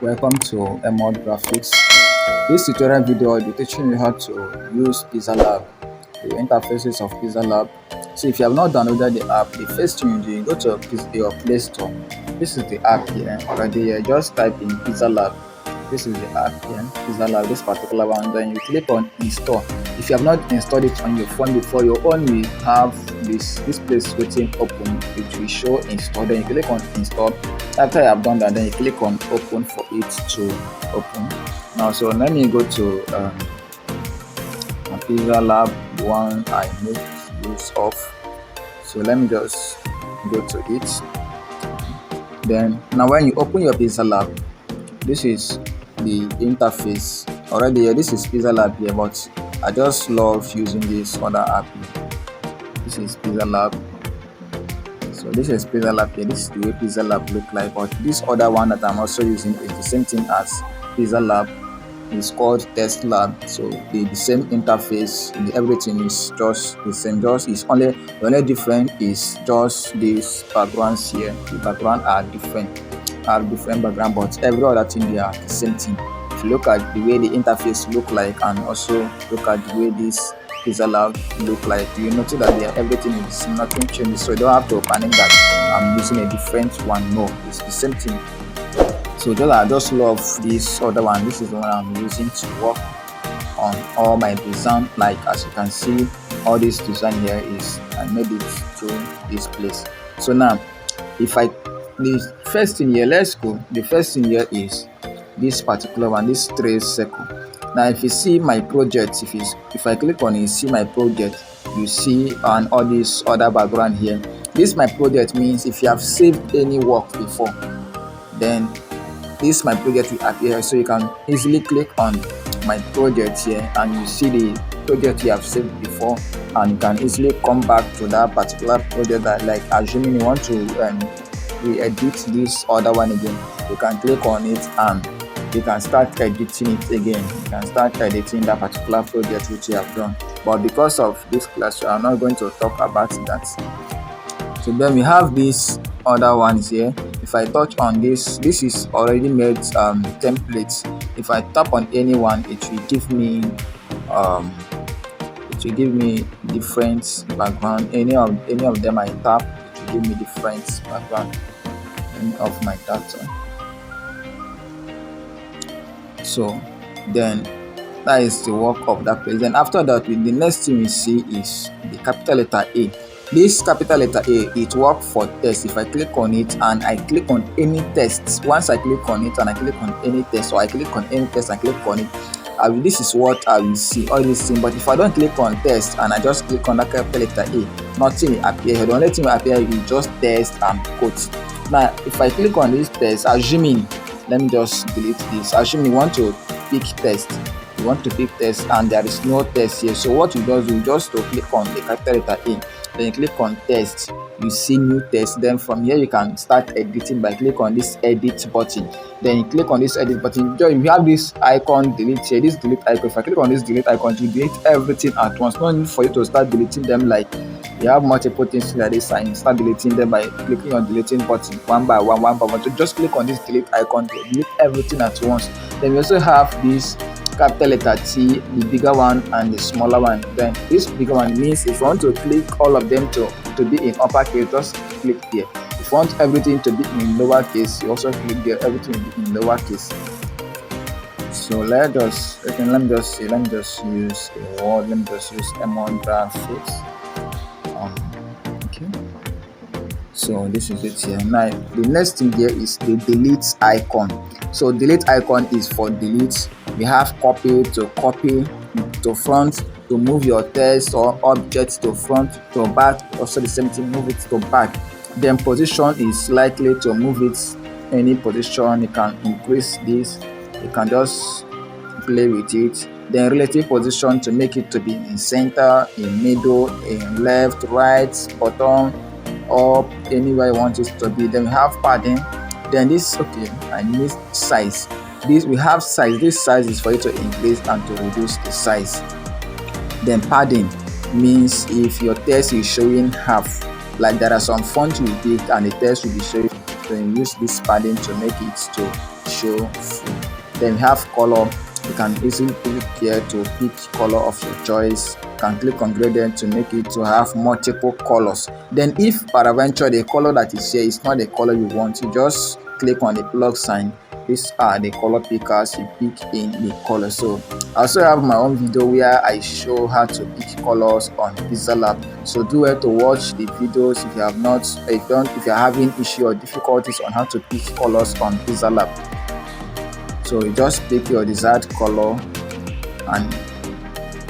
Welcome to Mod Graphics. This tutorial video will be teaching you how to use Pixellab, the interfaces of Pixellab. So if you have not downloaded the app, the first thing you do, you go to your Play Store. This is the app here already. Just type in Pixellab. This is the app here, Pixellab, this particular one. Then you click on install. If you have not installed it on your phone before, your own will have this place waiting open. It will show install. Then you click on install. After you have done that, then you click on open for it to open. Now, so let me go to Pixellab, the one I make use of. So let me just go to it. Then now when you open your Pixellab, this is the interface already here. This is Pixellab here, but I just love using this other app here. This is Pixellab. So this is Pixellab here. This is the way Pixellab look like, but this other one that I'm also using is the same thing as Pixellab. It's called Test Lab. So the same interface, everything is just the same. Just is only the only difference is just these backgrounds here. The background are different background, but every other thing they are the same thing. If you look at the way the interface look like, and also look at the way this Pixellab look like, you notice that everything is nothing changes. So you don't have to panic that I'm using a different one. No, it's the same thing. So I just love this other one. This is the one I'm using to work on all my design. Like as you can see, all this design here is I made it to this place. So now the first thing here, let's go. The first thing here is this particular one, this trace circle. Now if you see my project, if I click on it, see my project, you see on all this other background here. This my project means if you have saved any work before, then this my project will appear. So you can easily click on my project here and you see the project you have saved before, and you can easily come back to that particular project that, like assuming you want to re-edit this other one again, you can click on it and you can start editing it again. You can start editing that particular project which you have done. But because of this class, I'm not going to talk about that. So then we have these other ones here. If I touch on this is already made templates. If I tap on any one, it will give me different background. Any of them I tap, it will give me different background of my data. So then that is the work of that place. Then after that, the next thing we see is the capital letter A. This capital letter A, it works for test. If I click on it and I click on any text, once I click on it and I click on any text, or I click on any text and click on it, this is what I will see, all this thing. But if I don't click on test and I just click on that capital letter A, nothing will appear here. The only thing will appear is just test and quote. Now if I click on this test, assuming, let me just delete this, assuming you want to pick test, and there is no test here. So what you just do, just to click on the capital letter A, then you click on test, you see new test. Then from here you can start editing by click on this edit button. Then you click on this edit button, you have this icon delete here, this delete icon. If I click on this delete icon, you delete everything at once. No need for you to start deleting them like you have multiple things like this, and start deleting them by clicking on deleting button one by one. So just click on this delete icon to delete everything at once. Then we also have this capital letter T, the bigger one and the smaller one. Then this bigger one means if you want to click all of them to be in uppercase, just click here. If you want everything to be in lowercase, you also click there, everything will be in lowercase. So let me just use a word. Let me just use Mod Graphics. Okay. So this is it here. Now the next thing here is the delete icon. So delete icon is for delete. We have copy to front, to move your text or object to front, to back, also the same thing, move it to back. Then position is likely to move it any position. You can increase this, you can just play with it. Then relative position, to make it to be in center, in middle, in left, right, bottom, up, anywhere you want it to be. Then we have padding. Then this, okay, I need size. We have size. This size is for you to increase and to reduce the size. Then padding means if your text is showing half, like there are some fonts you pick and the text will be showing, so you use this padding to make it to show full. Then we have color. You can easily click here to pick color of your choice. You can click on gradient to make it to have multiple colors. Then if peradventure the color that is here is not the color you want, you just click on the plus sign. These are the color pickers. You pick in the color. So I also have my own video where I show how to pick colors on Pixellab. So do well to watch the videos if you have not, if you're having issue or difficulties on how to pick colors on Pixellab. So you just pick your desired color and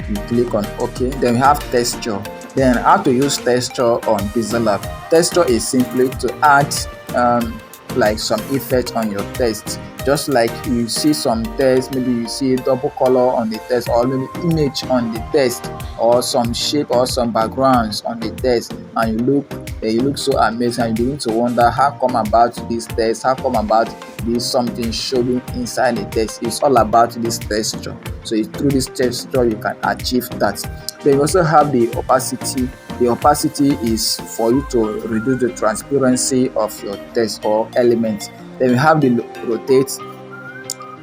you click on OK. Then we have texture. Then how to use texture on Pixellab. Texture is simply to add like some effect on your text. Just like you see some text, maybe you see double color on the text, or maybe image on the text, or some shape or some backgrounds on the text, and you look so amazing, and you begin to wonder how come about this text, how come about this something showing inside the text. It's all about this texture. So through this texture you can achieve that. Then you also have the opacity. The opacity is for you to reduce the transparency of your text or elements. Then we have the rotate.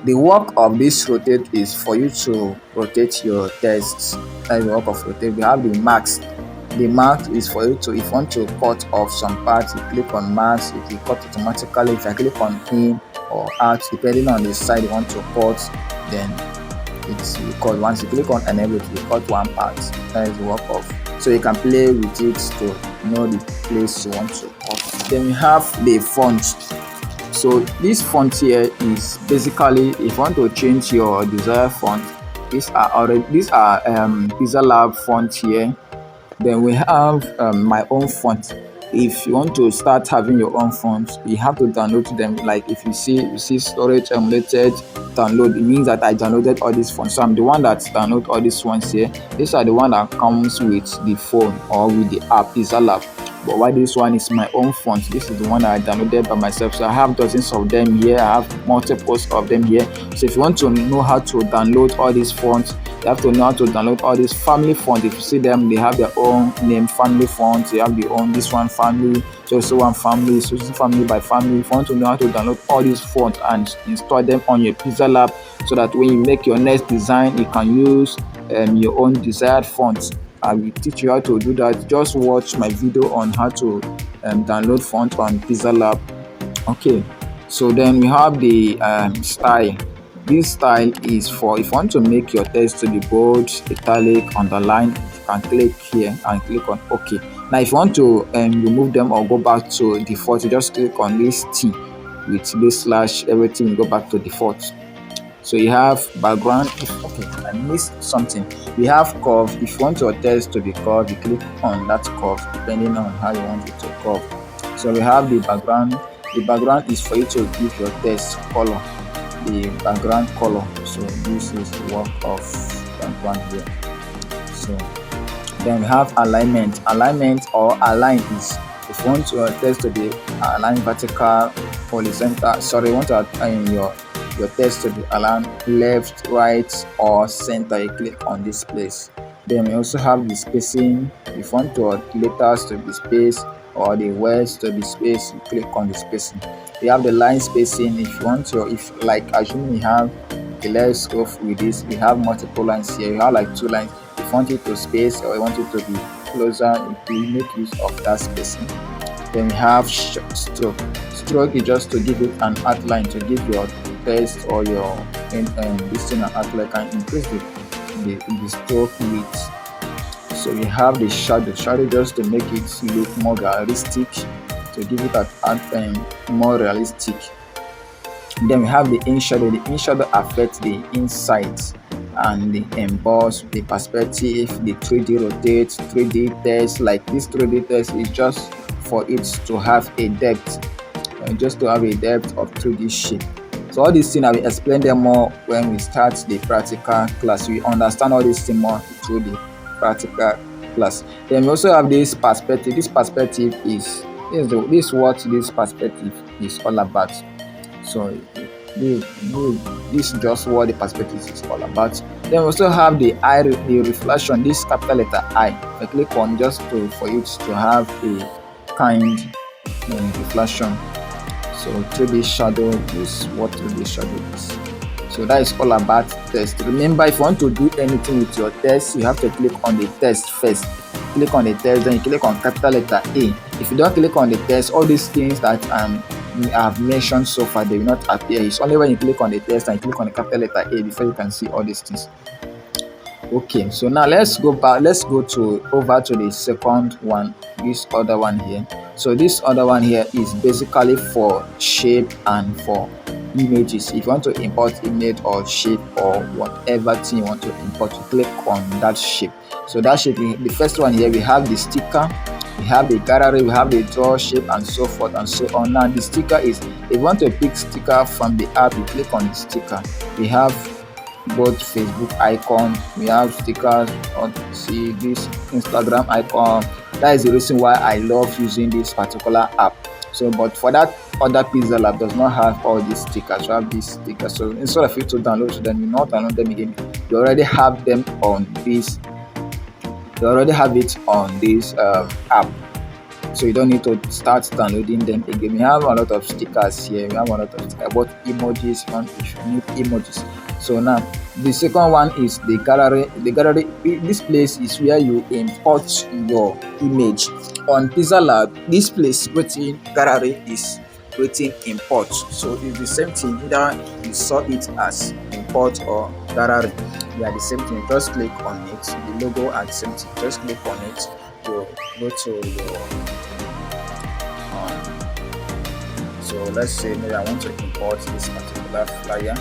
The work of this rotate is for you to rotate your text. That's the work of rotate. We have the mask. The mask is for you to, if you want to cut off some parts, you click on mask, it will cut automatically. If I click on in or out, depending on the side you want to cut, then it will cut. Once you click on enable, it will cut one part. That is the work of. So you can play with it to know the place you want to cut. Then we have the font. So this font here is basically, if you want to change your desired font, these are Pixellab font here. Then we have my own font. If you want to start having your own fonts, you have to download them. Like if you see storage emulated download, it means that I downloaded all these fonts. So I'm the one that download all these ones here. These are the one that comes with the phone or with the app Pixellab. But why this one is my own font? This is the one that I downloaded by myself. So I have dozens of them here. I have multiples of them here. So if you want to know how to download all these fonts, you have to know how to download all these family fonts. If you see them, they have their own name, family fonts. They have their own, this one family, so one family, so family by family. If you want to know how to download all these fonts and install them on your Pixellab, so that when you make your next design, you can use your own desired fonts. I will teach you how to do that. Just watch my video on how to download font on Pixellab. Okay, so then we have the style. This style is for if you want to make your text to be bold, italic, underline. You can click here and click on OK. Now if you want to remove them or go back to default, you just click on this T with this slash, everything will go back to default. So you have background. Okay, I missed something. We have curve. If you want your text to be curved, you click on that curve depending on how you want it to curve. So we have the background. The background is for you to give your text color, the background color. So this is the work of background here. So then we have alignment. Alignment or align is if you want your text to be aligned vertical, horizontal. Sorry, you want to align your text to be aligned left, right, or center. You click on this place. Then we also have the spacing. If you want your letters to be spaced or the words to be spaced, you click on the spacing. We have the line spacing. If you want to, if like assuming you have, okay, let's go with this. We have multiple lines here. You have like 2 lines. If you want it to space or you want it to be closer, you make use of that spacing. Then we have stroke. Stroke is just to give it an outline, to give your text or your this thing an outline, can increase the stroke width. So we have the shadow. Shadow just to make it look more realistic, to give it an more realistic. Then we have the in shadow. The in shadow affects the insight and the emboss, the perspective, the 3D rotate, 3D text. Like this 3D text is just for it to have a depth, just to have a depth of 3D shape. So all these things I will explain them more when we start the practical class. We understand all these things more through the practical class. Then we also have this perspective. This perspective is what this perspective is all about. So this is just what the perspective is all about. Then we also have the eye, the reflection. This capital letter I. I click on just for you to have a kind reflection. So 3D shadow is what 3D shadow is. So that is all about test. Remember, if you want to do anything with your test, you have to click on the test first. Click on the test, then you click on capital letter A. If you don't click on the test, all these things that I've mentioned so far, they will not appear. It's only when you click on the test and you click on the capital letter A before you can see all these things. Okay, so now let's go back. Let's go to over to the second one. This other one here. So this other one here is basically for shape and for images. If you want to import image or shape or whatever thing you want to import, you click on that shape. So that shape, the first one here, we have the sticker, we have the gallery, we have the draw shape, and so forth and so on. Now the sticker is, if you want to pick sticker from the app, you click on the sticker. We have both Facebook icon, we have stickers on, see this Instagram icon. That is the reason why I love using this particular app. So but for that other Pixellab does not have all these stickers, you have these stickers. So instead of you to download them, you not download them again, you already have them on this, you already have it on this app. So you don't need to start downloading them again. We have a lot of stickers here, we have a lot of stickers, but emojis, if you need emojis. So now the second one is the gallery. The gallery, this place is where you import your image. On Pixellab, this place written gallery is written import. So it's the same thing, either you saw it as import or gallery, they are the same thing. Just click on it, the logo are the same thing. Just click on it to go to your so let's say maybe I want to import this particular flyer,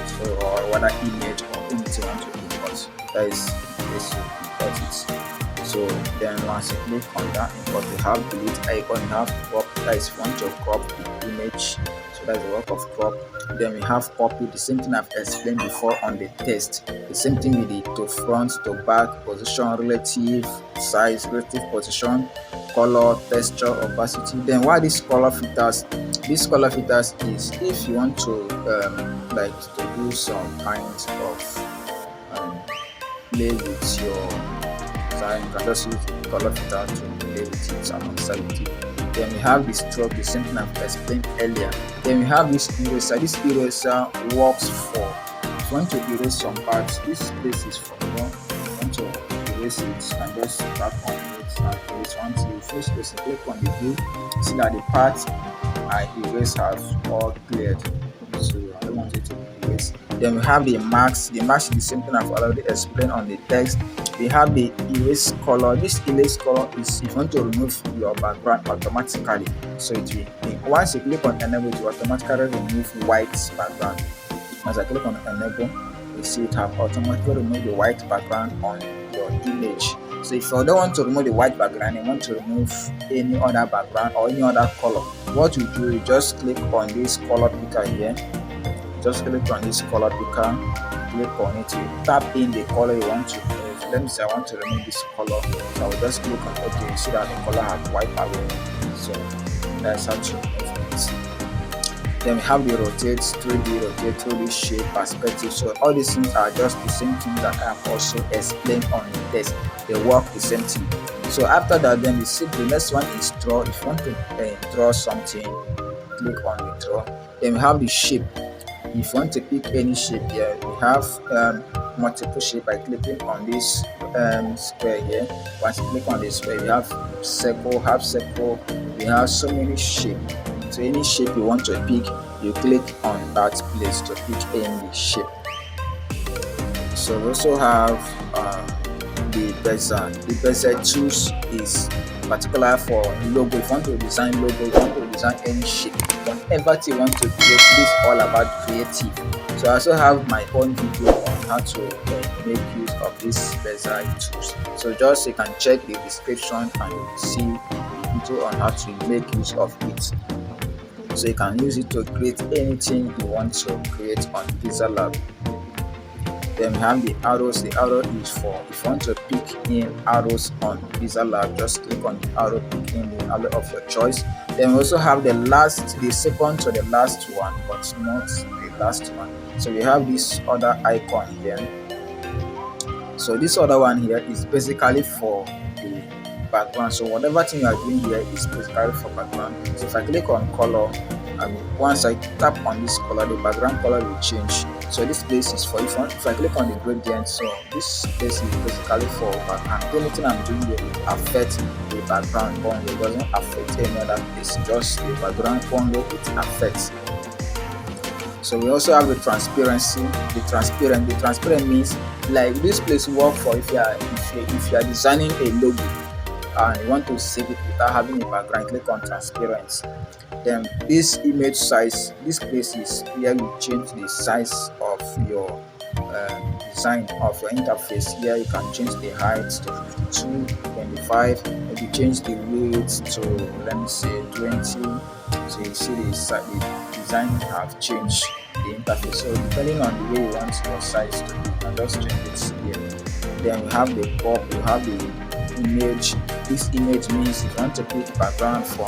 so or whether image or anything I want to import, that is this, you import it. So then once you click on that import, you have delete icon, you have crop, that is if you want to crop the image, so that's the work of crop. Then we have copy, the same thing I've explained before on the test, the same thing with the to front, to back, position, relative size, relative position, color, texture, opacity. Then why these color filters? These color filters is if you want to like to do some kind of play with your design, you can just use the color filter to play with it alongside with it. Then we have the stroke, the same thing I've explained earlier. Then we have this eraser. This eraser works for, if you want to erase some parts, this place is for, you want to erase it and just tap on it and erase one thing. First place, click on the view, see that the parts I erase have all cleared. So I don't want it to be erased. Then we have the marks. The marks is the same thing I've already explained on the text. We have the erase color. This erase color is if you want to remove your background automatically. So it will, once you click on enable, it will automatically remove white background. As I click on enable, you see it have automatically removed the white background on your image. So if you don't want to remove the white background, you want to remove any other background or any other color, what you do, you just click on this color picker here. Just click on this color picker, click on it, you tap in the color you want to remove. Let me say I want to remove this color, so I will just click on OK. You see that the color has white away. So that's how to remove it. Then we have the rotate, 3D rotate, 3D shape, perspective. So all these things are just the same thing that I have also explained on the test. They work the same thing. So after that, then the next one is draw. If you want to draw something, click on the draw. Then we have the shape. If you want to pick any shape here, we have multiple shape by clicking on this square here. Once you click on this square, we have circle, half circle, we have so many shapes. So any shape you want to pick, you click on that place to pick any shape. So we also have the bezier. The bezier tools is particular for logo. If you want to design logo, if you want to design any shape, whatever you want to create, this is all about creative. So I also have my own video on how to make use of this bezier tools. So just you can check the description and see the video on how to make use of it. So you can use it to create anything you want to create on Pixellab. Then we have the arrows. The arrow is for if you want to pick in arrows on Pixellab, just click on the arrow, pick in the arrow of your choice. Then we also have the second to the last one, but not the last one. So we have this other icon here. So this other one here is basically for the background. So whatever thing you are doing here is basically for background. So if I click on color once I tap on this color, the background color will change. So this place is for if I click on the gradient, so this place is basically for background. Anything I'm doing here will affect the background only. It doesn't affect any other place, just the background only it affects. So we also have the transparency. The transparent means like this place work for if you are designing a logo and you want to save it without having a background, click on transparent. Then this image size, this place is where you change the size of your design of your interface. Here you can change the height to 52, 25, maybe change the weight to, let me say, 20. So you see the design have changed the interface. So depending on the way you want your size to be, you can just change it here. Then you have the pop, you have the image. This image means if you want to pick background from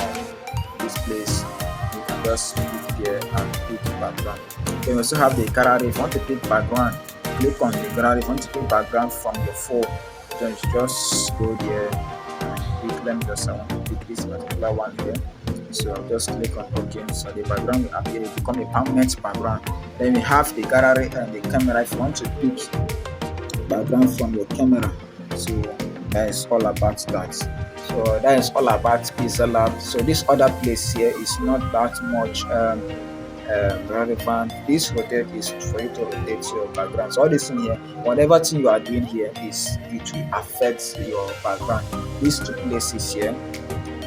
this place, you can just click here and pick background. Then you also have the gallery. If you want to pick background, click on the gallery. If you want to pick background from your phone, then you just go there and pick. Let me just I want to pick this particular one here. So I'll just click on OK. So the background will appear, it become a permanent background. Then we have the gallery and the camera. If you want to pick background from your camera, so that is all about that. So that is all about Pixellab. So this other place here is not that much relevant. This rotate is for you to rotate your background. So all this in here, whatever thing you are doing here is it will affect your background. These two places here,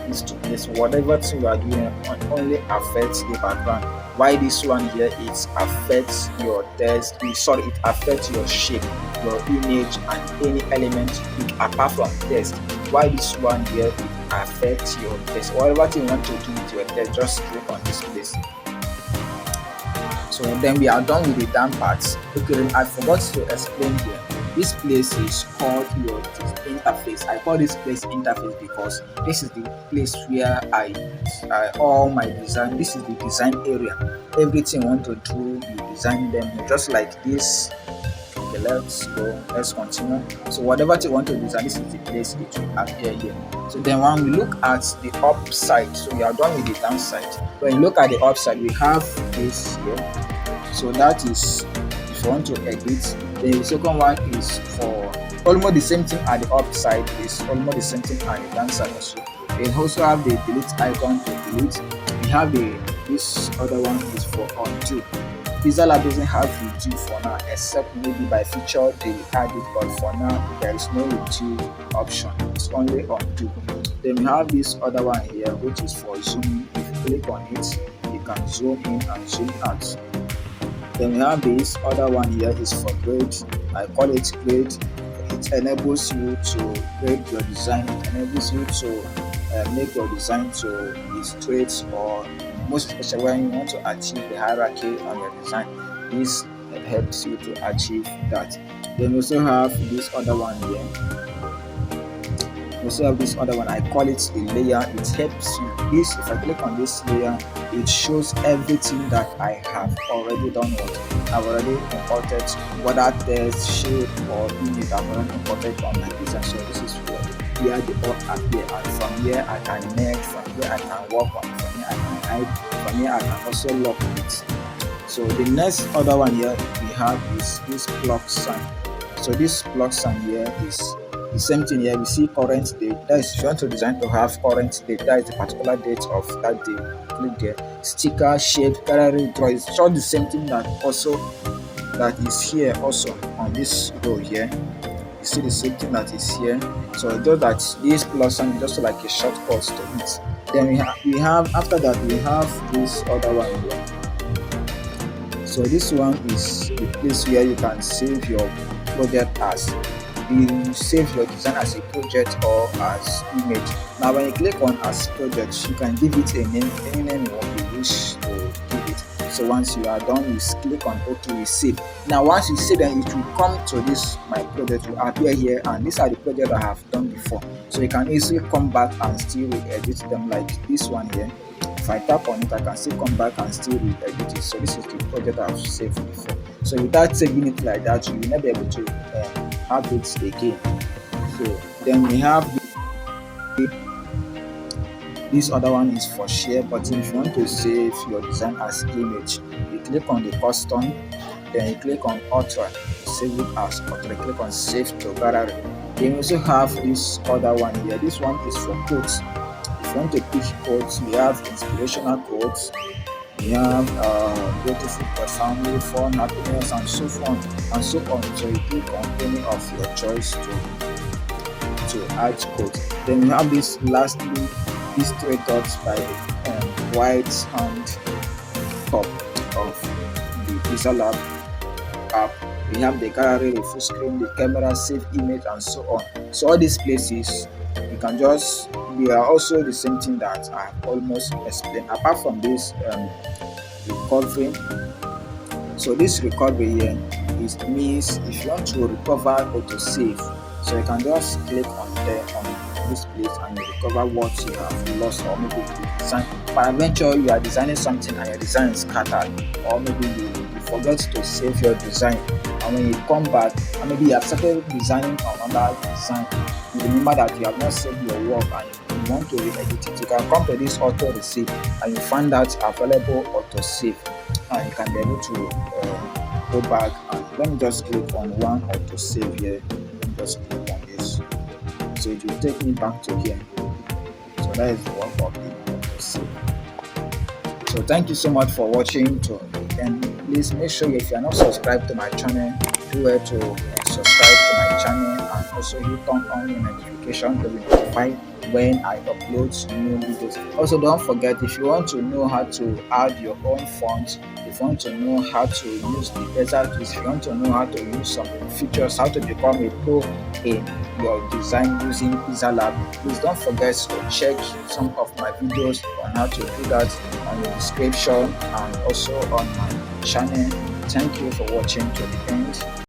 these two places, whatever thing you are doing only affects the background. Why this one here, it affects your text, it affects your shape, your image, and any element you pick apart from text. Why this one here, it affects your text. Whatever thing you want to do with your text, just click on this place. So then we are done with the down parts. Okay, I forgot to explain here. This place is called your interface. I call this place interface because this is the place where I all my design. This is the design area. Everything you want to do, you design them just like this. Okay, let's go. Let's continue. So whatever you want to design, this is the place it will appear here. So then when we look at the upside, so we are done with the downside. When you look at the upside, we have this here. So that is if you want to edit. The second one is for almost the same thing at the upside, is almost the same thing at the downside also. We also have the delete icon to delete. We have this other one is for undo. Pixellab doesn't have redo for now, except maybe by feature they add it, but for now there is no redo option. It's only undo. Then we have this other one here, which is for zoom. If you click on it, you can zoom in and zoom out. Then we have this other one here is for grade. I call it grade. It enables you to grade your design. It enables you to make your design to be straight, or most especially when you want to achieve the hierarchy on your design. This helps you to achieve that. Then we also have this other one here. We also have this other one. I call it a layer. It helps you. This, if I click on this layer, it shows everything that I have already done. What I've already imported, whether text, shape, or image, I've already imported from my design. So this is where they all appear, and from here I can merge, from here I can work on, from here I can hide, from here I can also lock it. So the next other one here we have is this clock sign. So this clock sign here is the same thing here. We see current date. That is, if you want to design to have current date, that is the particular date of that day. Click there. Sticker, shape, gallery, draw. It's all the same thing that is here also on this row here. You see the same thing that is here. So just that this plus sign is just like a shortcut to it. Then we have after that we have this other one here. So this one is the place where you can save your project as. You save your design as a project or as image. Now when you click on as project, you can give it a name, any name you wish to give it. So once you are done, you click on OK, you save. Now once you save, then it will come to this my project will appear here, and these are the projects I have done before. So you can easily come back and still edit them, like this one here. If I tap on it, I can still come back and still edit it. So this is the project I've saved before. So without saving it like that, you will not be able to have it again. So then we have This other one is for share button. If you want to save your design as image, you click on the custom, then you click on author, save it as author, you click on save to gallery. Then you also have this other one here. This one is for quotes. If you want to pick quotes, we have inspirational quotes, we have beautiful, profoundly, fun, happiness, and so on and so on. So you click on any of your choice to add quote. Then we have this lastly, these three dots by the right hand top of the Pixellab app. We have the gallery, the full screen, the camera, save image, and so on. So all these places you can just, they are also the same thing that I have almost explained, apart from this recovery. So this recovery here is means if you want to recover or to save, so you can just click on there on this place and you recover what you have lost, or maybe you design peradventure you are designing something and your design is scattered, or maybe you forget to save your design, and when you come back and maybe you have started designing another design, you remember that you have not saved your work and you want to re-edit it, you can come to this auto receive and you find that available auto save, and you can be able to go back. And let me just click on one auto save here. Let me just click on this, so it will take me back to here. So that is the work of the auto save. So thank you so much for watching to the end. Please make sure if you are not subscribed to my channel, do it to subscribe to my channel, and also you turn on your notification to be notified when I upload new videos. Also, don't forget, if you want to know how to add your own font, if you want to know how to use the bezel tools, if you want to know how to use some features, how to become a pro in your design using Pixellab, please don't forget to check some of my videos on how to do that on the description and also on my channel. Thank you for watching to the end.